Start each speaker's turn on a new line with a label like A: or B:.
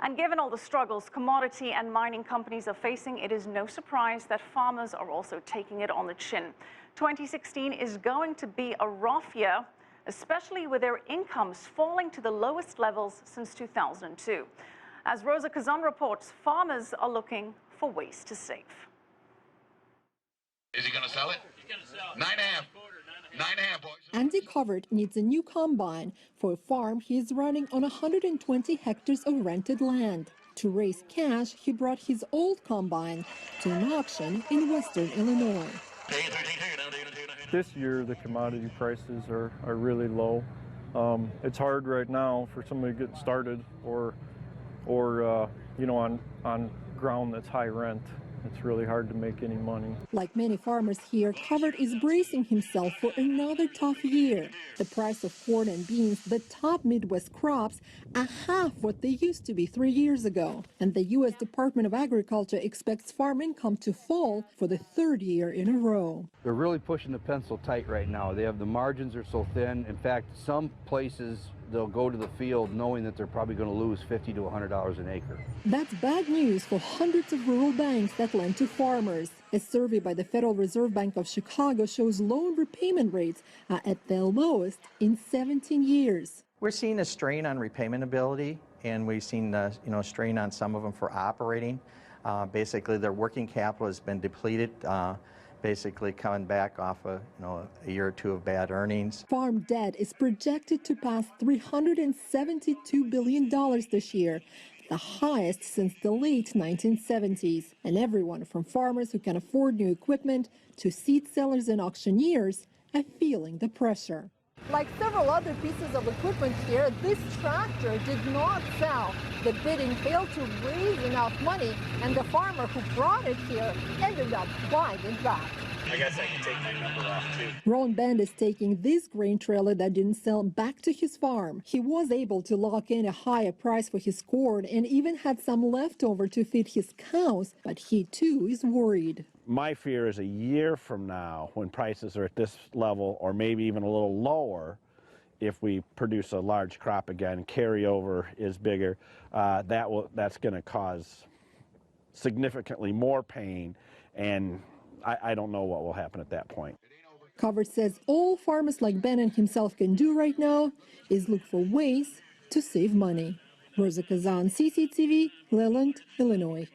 A: And given all the struggles commodity and mining companies are facing, it is no surprise that farmers are also taking it on the chin. 2016 is going to be a rough year, especially with their incomes falling to the lowest levels since 2002. As Roza Kazan reports, farmers are looking for ways to save.
B: Is he going to sell it? He's going to sell it. 9.5. 9.5, boys.
C: Andy Covert needs a new combine for a farm he is running on 120 hectares of rented land. To raise cash, he brought his old combine to an auction in western Illinois.
D: This year, the commodity prices are really low. It's hard right now for somebody to get started or you know, on ground that's high rent. It's really hard to make any money.
C: Like many farmers here, Covert is bracing himself for another tough year. The price of corn and beans, the top Midwest crops, are half what they used to be 3 years ago. And the U.S. Department of Agriculture expects farm income to fall for the third year in a row.
E: They're really pushing the pencil tight right now. They have the margins are so thin. In fact, some places they'll go to the field knowing that they're probably going to lose $50 to $100 an acre.
C: That's bad news for hundreds of rural banks that lend to farmers. A survey by the Federal Reserve Bank of Chicago shows loan repayment rates are at their lowest in 17 years.
F: We're seeing a strain on repayment ability, and we've seen a strain on some of them for operating. Basically, their working capital has been depleted. Basically coming back off a year or two of bad earnings.
C: Farm debt is projected to pass $372 billion this year, the highest since the late 1970s. And everyone from farmers who can afford new equipment to seed sellers and auctioneers are feeling the pressure. Like several other pieces of equipment here, this tractor did not sell. The bidding failed to raise enough money, and the farmer who brought it here ended up buying it back.
G: I guess I can take my number off too.
C: Ron Band is taking this grain trailer that didn't sell back to his farm. He was able to lock in a higher price for his corn and even had some left over to feed his cows, but he too is worried.
H: My fear is a year from now, when prices are at this level or maybe even a little lower, if we produce a large crop again, carryover is bigger, that's going to cause significantly more pain, and I don't know what will happen at that point.
C: Covert says all farmers like Ben and himself can do right now is look for ways to save money. Roza Kazan, CCTV, Leland, Illinois.